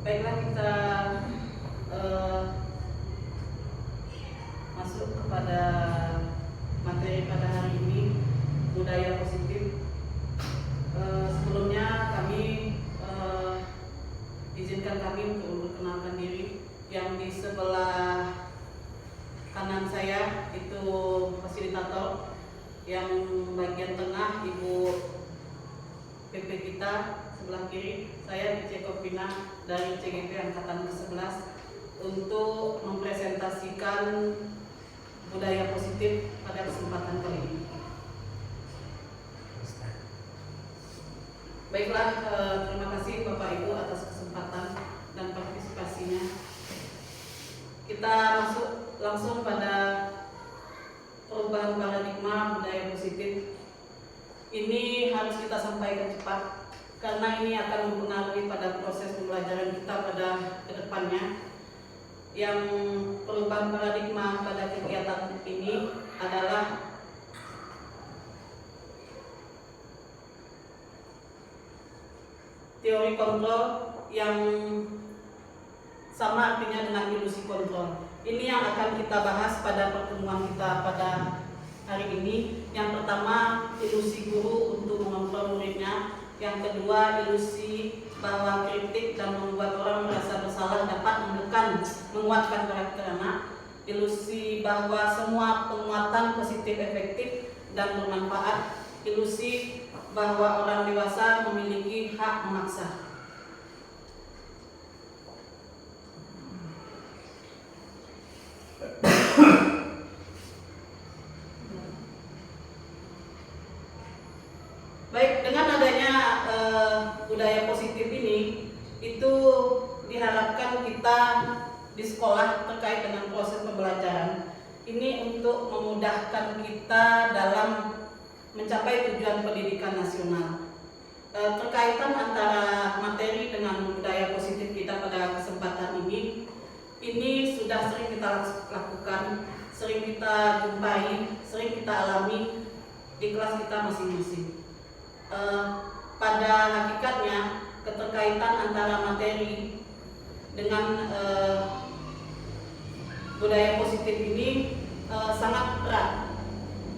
Baiklah, kita masuk kepada materi pada hari ini, budaya positif. Sebelumnya kami izinkan kami untuk memperkenalkan diri. Yang di sebelah kanan saya itu fasilitator, yang bagian tengah Ibu PP kita, sebelah kiri saya Ice Kopina dari CGP Angkatan ke-11 untuk mempresentasikan budaya positif pada kesempatan kali ini. Baiklah, terima kasih Bapak Ibu atas kesempatan dan partisipasinya. Kita masuk langsung pada perubahan paradigma budaya positif. Ini harus kita sampaikan cepat karena ini akan mempengaruhi pada proses pembelajaran kita pada kedepannya. Yang perubahan paradigma pada kegiatan ini adalah teori kontrol yang sama artinya dengan ilusi kontrol. Ini yang akan kita bahas pada pertemuan kita pada hari ini. Yang pertama, ilusi guru untuk mengontrol muridnya. Yang kedua, ilusi bahwa kritik dan membuat orang merasa bersalah dapat menguatkan karakter anak. Ilusi bahwa semua penguatan positif efektif dan bermanfaat. Ilusi bahwa orang dewasa memiliki hak memaksa. Baik, dengan adanya budaya positif ini, itu diharapkan kita di sekolah terkait dengan proses pembelajaran ini untuk memudahkan kita dalam mencapai tujuan pendidikan nasional. Terkaitan antara materi dengan budaya positif kita pada kesempatan ini sudah sering kita lakukan, sering kita jumpai, sering kita alami di kelas kita masing-masing. Pada hakikatnya keterkaitan antara materi dengan budaya positif ini sangat erat,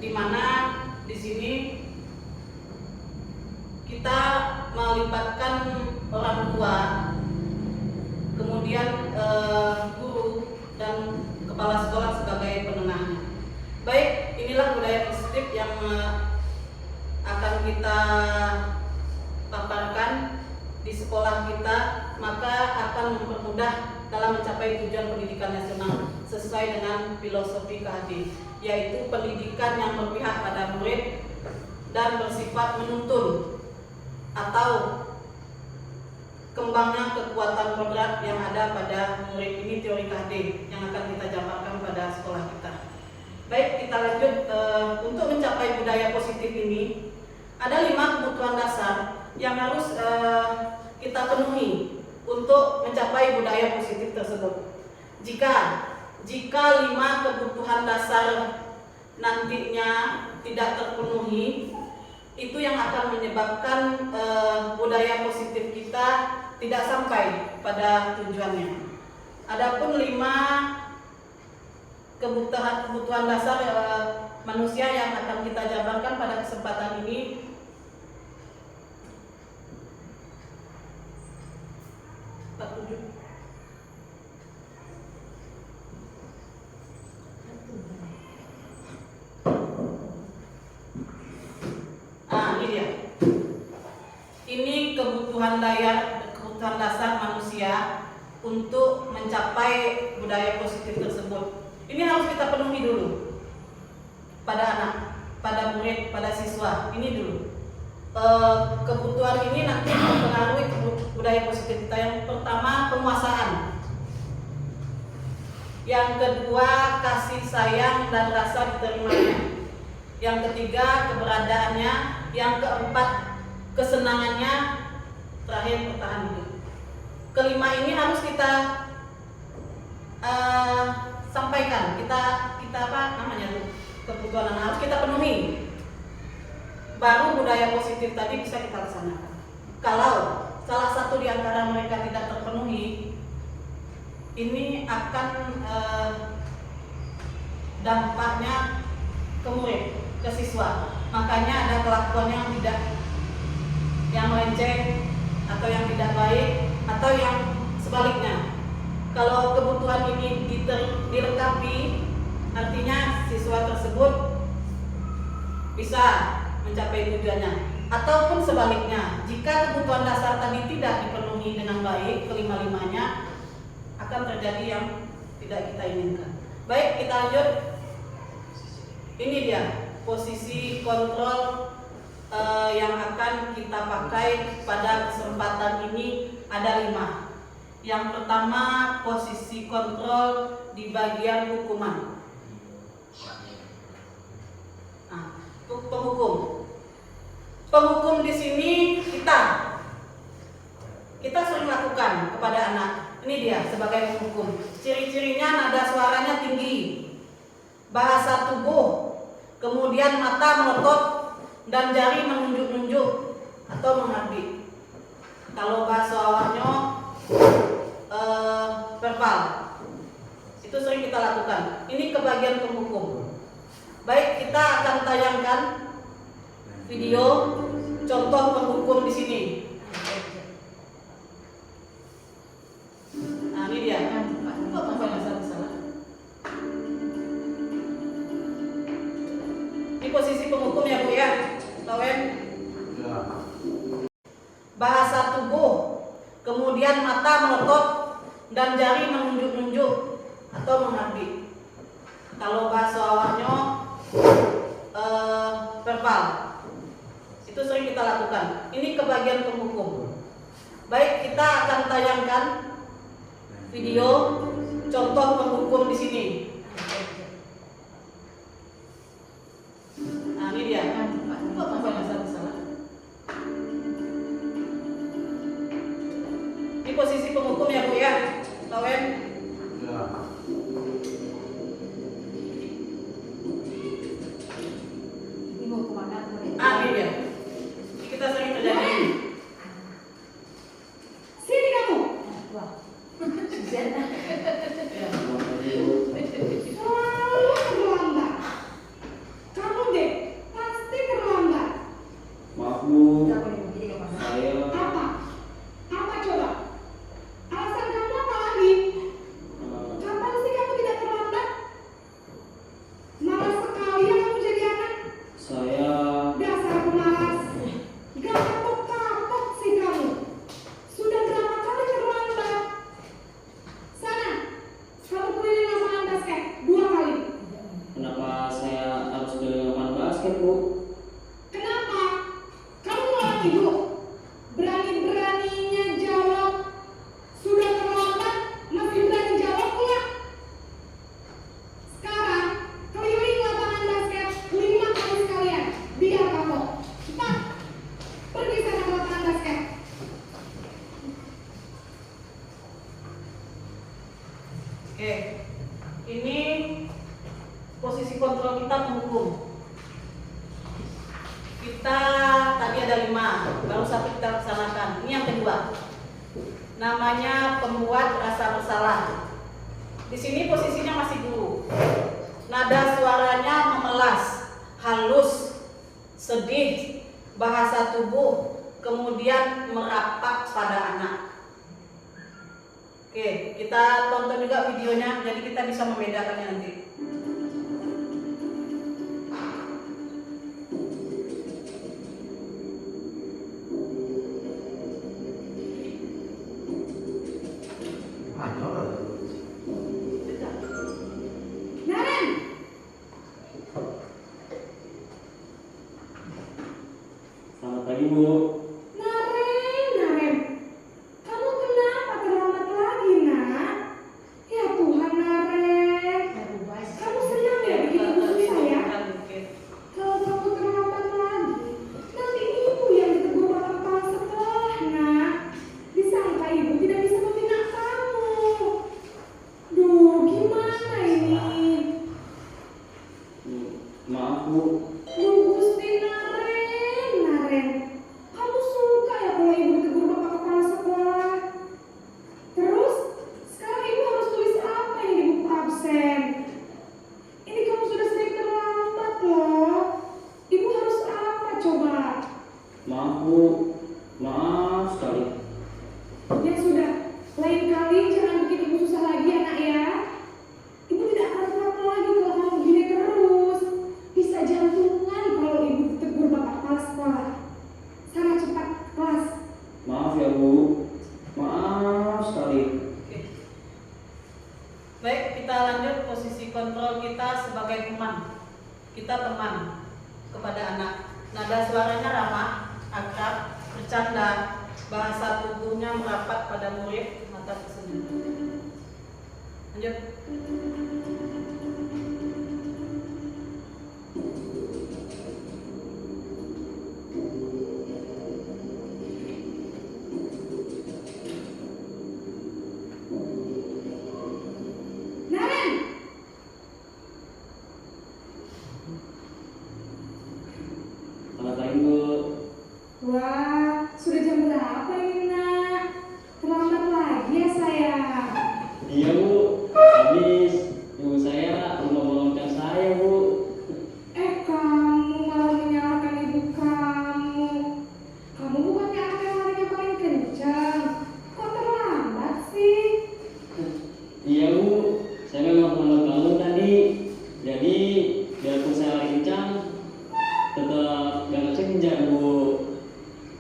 di mana di sini kita melibatkan orang tua, kemudian guru dan kepala sekolah sebagai penengahnya. Baik, inilah budaya positif yang akan kita paparkan di sekolah kita, maka akan mempermudah dalam mencapai tujuan pendidikan nasional sesuai dengan filosofi KHD, yaitu pendidikan yang berpihak pada murid dan bersifat menuntun atau kembangnya kekuatan kodrat yang ada pada murid. Ini teori KHD yang akan kita jabarkan pada sekolah kita. Baik, kita lanjut. Untuk mencapai budaya positif ini ada 5 kebutuhan dasar yang harus kita penuhi untuk mencapai budaya positif tersebut. Jika 5 kebutuhan dasar nantinya tidak terpenuhi, itu yang akan menyebabkan budaya positif kita tidak sampai pada tujuannya. Adapun 5 kebutuhan dasar manusia yang akan kita jabarkan pada kesempatan ini ini dia. Ini kebutuhan dasar manusia untuk mencapai budaya positif tersebut. Ini harus kita penuhi dulu pada anak, pada murid, pada siswa. Ini dulu. Kebutuhan ini nanti mempengaruhi budaya positif kita. Yang pertama, penguasaan. Yang kedua, kasih sayang dan rasa diterimanya. Yang ketiga, keberadaannya. Yang keempat, kesenangannya. Terakhir, bertahan hidup. Kelima ini harus kita sampaikan. Kita apa namanya tuh? Kebutuhan harus kita penuhi. Baru budaya positif tadi bisa kita laksanakan. Kalau salah satu di antara mereka tidak terpenuhi, akan dampaknya ke murid, ke siswa. Makanya ada kelakuan yang melenceng atau yang tidak baik atau yang sebaliknya. Kalau kebutuhan ini dilengkapi, artinya siswa tersebut bisa mencapai tujuannya. Ataupun sebaliknya, jika kebutuhan dasar tadi tidak dipenuhi dengan baik kelima-limanya, akan terjadi yang tidak kita inginkan. Baik, kita lanjut. Ini dia posisi kontrol yang akan kita pakai pada kesempatan ini ada 5. Yang pertama, posisi kontrol di bagian hukuman. Nah, untuk penghukum di sini kita sering lakukan kepada anak. Ini dia sebagai penghukum. Ciri-cirinya nada suaranya tinggi, bahasa tubuh, kemudian mata melotot dan jari menunjuk-nunjuk atau mengabdi. Kalau bahasa awalnya verbal, itu sering kita lakukan. Ini ke bagian penghukum. Baik, kita akan tayangkan video contoh penghukum di sini. Nah, ini dia. Ini posisi penghukum ya Bu ya, Lawen. Bahasa tubuh, kemudian mata melotot dan jari menunjuk-nunjuk atau mengabdi. Kalau bahasa awalnya verbal, itu sering kita lakukan. Ini ke bagian penghukum. Baik, kita akan tayangkan video contoh penghukum di sini. Nah, ini dia. Ini posisi penghukum ya Bu ya, Lawen. Ini dia. Kita sering terjadi. Sini kamu. Selalu terlambat. Kamu deh pasti terlambat. Maaf Bu, saya Apa? Apa coba? Alasan kamu apa lagi? Kapan sih kamu tidak terlambat? Malas sekali ya kamu jadi anak. saya Dasar pemalas. Gak kapok-kapok sih kamu. Sudah berapa kali terlambat? Sana, kamu keliling lapangan basket 2 kali. kenapa saya harus keliling lapangan basket Bu? Kenapa? Kamu malah ibu. Berani-beraninya jawab. Sudah terlambat, masih berani jawab pula. Sekarang, keliling lapangan basket 5 kali sekalian. Biar kamu. Cepat. Pergi sana ke lapangan basket. Oke. Ini posisi kontrol kita penghukum. Kita tadi ada 5, baru 1 kita laksanakan. Ini yang kedua. Namanya pembuat rasa bersalah. Di sini posisinya masih guru. Nada suaranya memelas, halus, sedih, bahasa tubuh, kemudian merapat pada anak. Oke, kita tonton juga videonya, jadi kita bisa membedakannya nanti. Naren, Selamat pagi Bu. Naren. Kamu kenapa terlambat lagi, nak? Ya Tuhan, Naren. lagi. Oke. Baik, kita lanjut posisi kontrol kita sebagai teman. Kita teman kepada anak. Nada suaranya ramah, akrab, bercanda, bahasa tubuhnya merapat pada murid, mata tersenyum. Lanjut. Naren, Selamat pagi Bu. wah, sudah jam berapa ini nak? Terlambat lagi ya sayang. Iya Bu, habis ibu saya menolongkan saya Bu. Kamu malah menyalahkan ibu kamu. Kamu bukannya anak yang larinya paling kencang. Kok terlambat sih? Iya Bu, saya memang terlambat bangun tadi. Jadi biarpun saya lari kencang, tetap gak kencang Bu.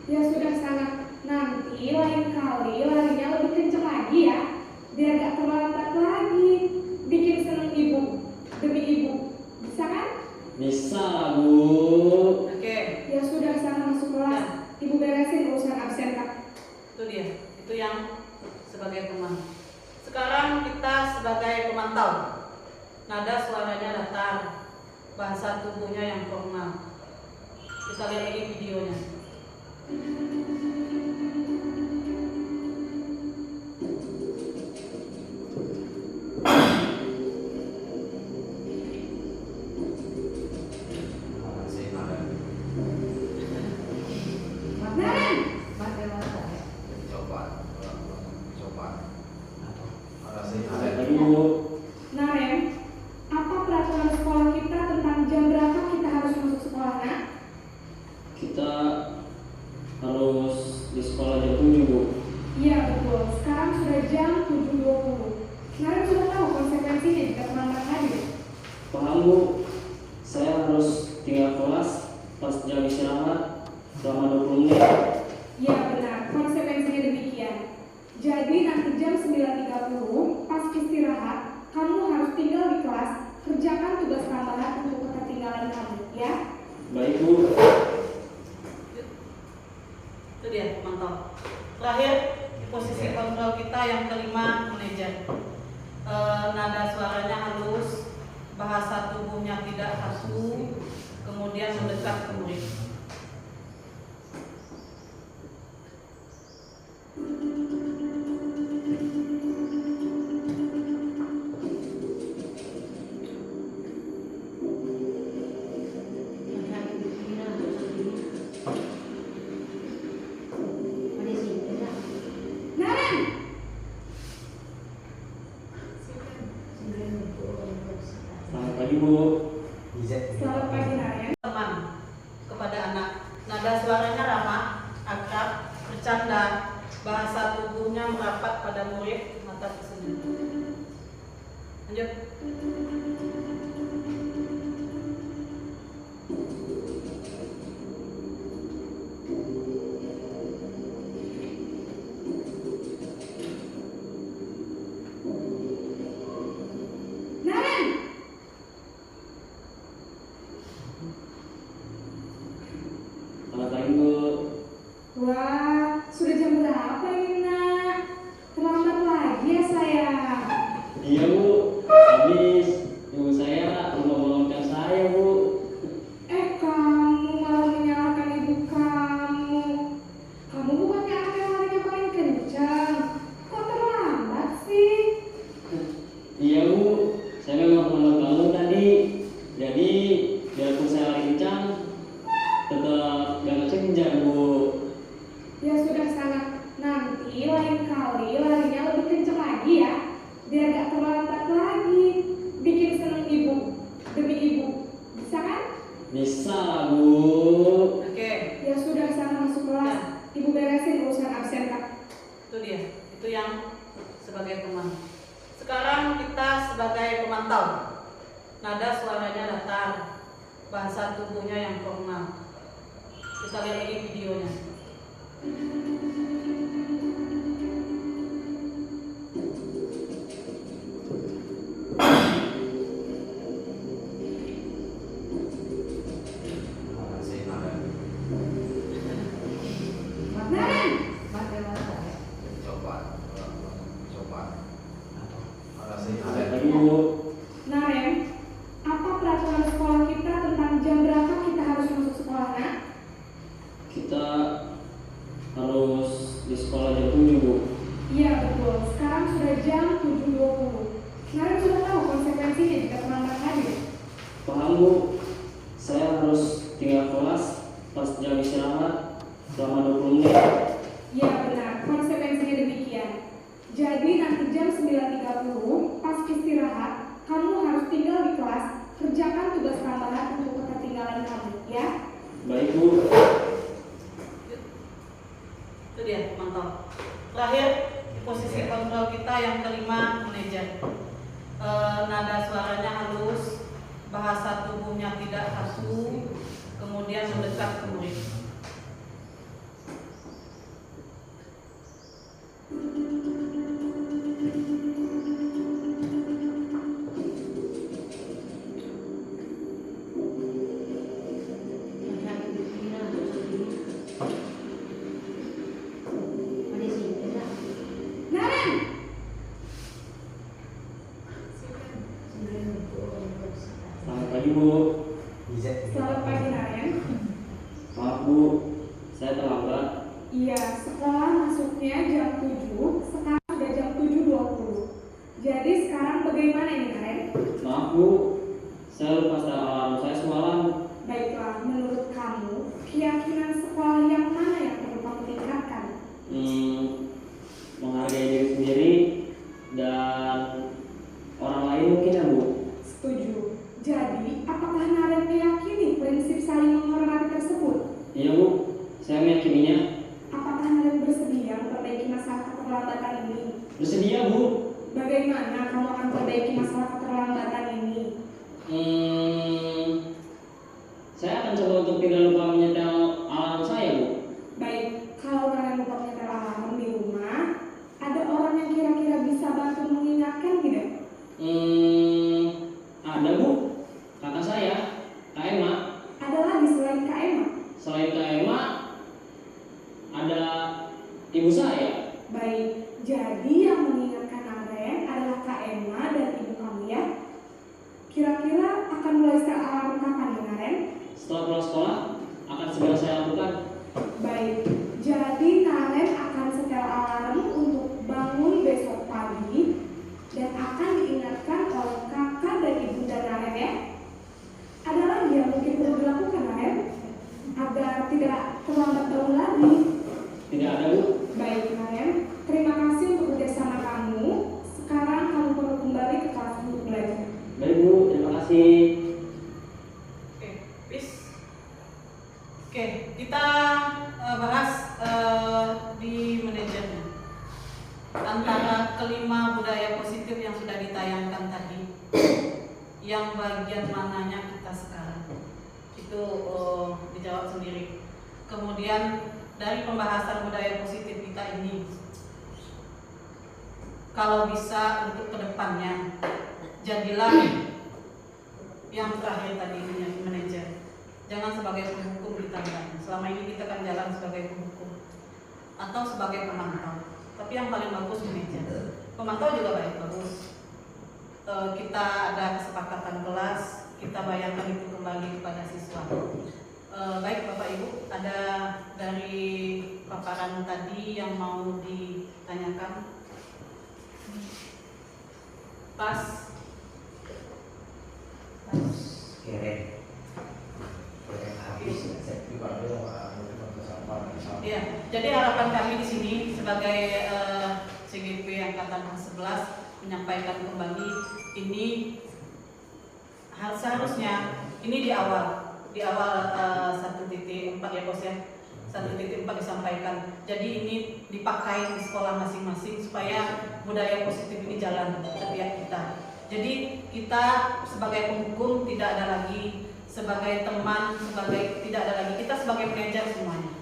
Ya sudah sana. Nanti lain kali larinya lebih kencang lagi ya. Biar gak terlambat lagi. Bikin seneng ibu. Demi ibu. Bisa kan? Bisa Bu. Oke, Ya sudah sana masuk kelas. Ibu beresin urusan absen kak. itu dia. Itu yang sebagai teman. Sekarang kita sebagai pemantau. Nada suaranya datar, bahasa tubuhnya yang formal. Kita lihat lagi videonya. Naren, Selamat pagi Bu. Naren, apa peraturan sekolah kita tentang jam berapa kita harus masuk sekolah nak? Kita harus di sekolah jam 7 Bu. Iya betul, sekarang sudah jam 7.20. Naren sudah tahu konsekuensinya jika terlambat hadir. Paham Bu, saya harus tinggal kelas pas jam istirahat selama 20 menit. Iya benar, konsekuensinya demikian. Jadi nanti jam 9.30 pas istirahat, kamu harus tinggal di kelas, kerjakan tugas tambahan untuk ketertinggalan kamu, ya? Baik Bu. Itu dia pemantau. Terakhir, posisi kontrol kita yang kelima, manajer. Nada suaranya halus, bahasa tubuhnya tidak kaku, kemudian mendekat ke murid. Naren, Selamat pagi Bu. selamat pagi Naren. Teman kepada anak. Nada suaranya ramah, akrab, bercanda, bahasa tubuhnya merapat pada murid, mata tersenyum. Lanjut. Naren, Selamat pagi Bu. wah, sudah jam berapa ini nak? Terlambat lagi ya sayang. Iya Bu, habis ibu saya menolongkan saya Bu. Kamu malah menyalahkan ibu kamu. Kamu bukannya anak yang larinya paling kencang. Kok terlambat sih? Iya Bu, saya memang terlambat bangun tadi. Jadi biarpun saya lari kencang, tetap gak kencang Bu. Ya sudah sana. Nanti lain kali larinya lebih kencang lagi ya. Biar gak terlambat lagi. Bikin seneng ibu. Demi ibu. Bisa kan? Bisa Bu. Oke, Ya sudah sana masuk kelas. Ibu beresin urusan absen kak. itu dia. Itu yang sebagai teman. Sekarang kita sebagai pemantau. Nada suaranya datar, bahasa tubuhnya yang formal. Kita lihat lagi videonya. Bu, saya harus tinggal kelas pas jam istirahat selama 20 menit. Ya benar, konsekuensinya demikian. Jadi nanti jam 9.30 pas istirahat, kamu harus tinggal di kelas, kerjakan tugas tambahan untuk ketertinggalan kamu, ya. Baik Bu. Itu dia pemantau. Terakhir, posisi kontrol kita yang kelima, manajer. Nada suaranya halus, bahasa tubuhnya tidak kaku, kemudian mendekat ke murid. Naren, Selamat pagi Bu. selamat pagi Naren. Maaf Bu, saya terlambat. Iya, sekolah masuknya jam 7, sekarang sudah jam 7.20. Jadi sekarang bagaimana ini Naren? Maaf Bu, saya lupa setel alarm saya semalam. Baiklah, menurut kamu, keyakinan sekolah yang mana yang perlu kamu tingkatkan? Menghargai diri sendiri dan orang lain mungkin ya Bu. Setuju. Jadi, apakah Naren meyakini prinsip saling menghormati tersebut? Iya Bu, saya meyakininya. Apakah Naren bersedia memperbaiki masalah keterlambatan ini? Bersedia Bu. Bagaimana kamu akan memperbaiki masalah keterlambatan ini? Saya akan coba untuk tidak lupa menyetel alarm saya Bu. Baik, kalau Naren lupa menyetel alarm di rumah, ada orang yang kira-kira bisa bantu mengingatkan tidak? Ada Bu, kakak saya, Kak Emma. Ada lagi selain Kak Emma? Selain Kak Emma, ada ibu saya. Baik, jadi yang mengingatkan Naren adalah Kak Emma dan ibu kamu ya? Kira-kira akan mulai setel alarm kapan ya Naren? Setelah pulang sekolah, akan segera saya lakukan. Baik, jadi Naren akan setel alarm untuk bangun besok pagi dan akan diingatkan oleh kakak dan ibunda Naren ya. Ada lagi yang mungkin perlu dilakukan Naren agar tidak terlambat tahun lagi. Tidak ada Bu. Baik Naren, terima kasih untuk kerjasama kamu. Sekarang kamu perlu kembali ke kelas untuk belajar. Baik Bu, terima kasih. Oke, bis. Oke, kita bahas di manajernya. Antara kelima budaya positif yang sudah ditayangkan tadi, yang bagian mananya kita sekarang itu dijawab sendiri. Kemudian dari pembahasan budaya positif kita ini, kalau bisa untuk kedepannya, jadilah yang terakhir tadi menjadi manajer. Jangan sebagai penghukum di tangan. Selama ini kita kan jalan sebagai penghukum atau sebagai pemantau. Tapi yang paling bagus manajer. Pemantau juga bagus. Kita ada kesepakatan kelas, kita bayarkan itu kembali kepada siswa. Baik Bapak Ibu, ada dari paparan tadi yang mau ditanyakan? Pas. Ya, jadi harapan kami di sini sebagai CGP Angkatan 11 menyampaikan kembali ini seharusnya ini di awal 1.4 ya Bos ya, 1.4 disampaikan. Jadi ini dipakai di sekolah masing-masing supaya budaya positif ini jalan setiap kita. Jadi kita sebagai penghukum tidak ada lagi, sebagai teman, tidak ada lagi, kita sebagai manajer semuanya.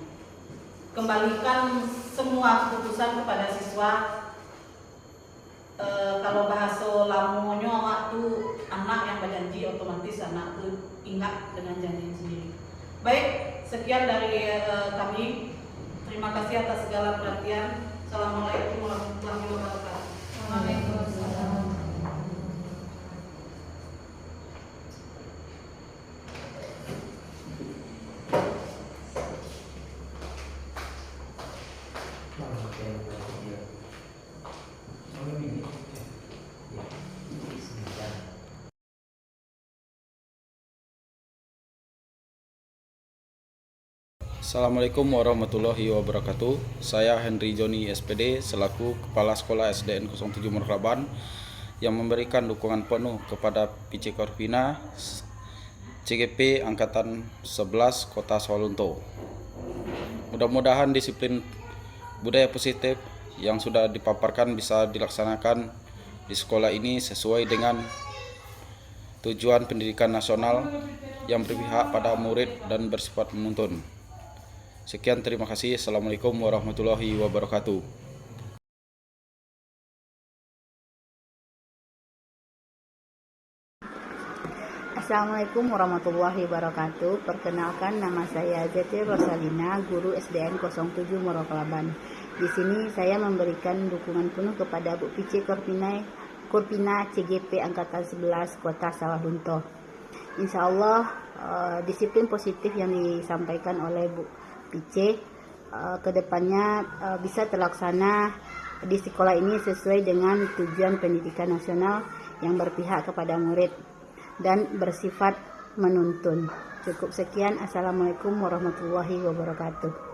Kembalikan semua keputusan kepada siswa. Kalau bahasa lamonyo waktu anak yang berjanji, otomatis anak itu ingat dengan janji sendiri. Baik, sekian dari kami. Terima kasih atas segala perhatian. Assalamualaikum warahmatullahi wabarakatuh. Waalaikumsalam. Assalamualaikum warahmatullahi wabarakatuh. Saya Henry Joni SPD selaku Kepala Sekolah SDN 07 Meroklaban yang memberikan dukungan penuh kepada PC Korvina CGP Angkatan 11 Kota Sawalunto. Mudah-mudahan disiplin budaya positif yang sudah dipaparkan bisa dilaksanakan di sekolah ini sesuai dengan tujuan pendidikan nasional yang berpihak pada murid dan bersifat menuntun. Sekian, terima kasih. Assalamualaikum warahmatullahi wabarakatuh. Assalamualaikum warahmatullahi wabarakatuh. Perkenalkan, nama saya ZT Rosalina, guru SDN 07 Meroklaban. Di sini saya memberikan dukungan penuh kepada Bu PC Korvina CGP Angkatan 11 Kota Sawalunto. Insya Allah disiplin positif yang disampaikan oleh Bu PC kedepannya bisa terlaksana di sekolah ini sesuai dengan tujuan pendidikan nasional yang berpihak kepada murid dan bersifat menuntun. Cukup sekian. Assalamualaikum warahmatullahi wabarakatuh.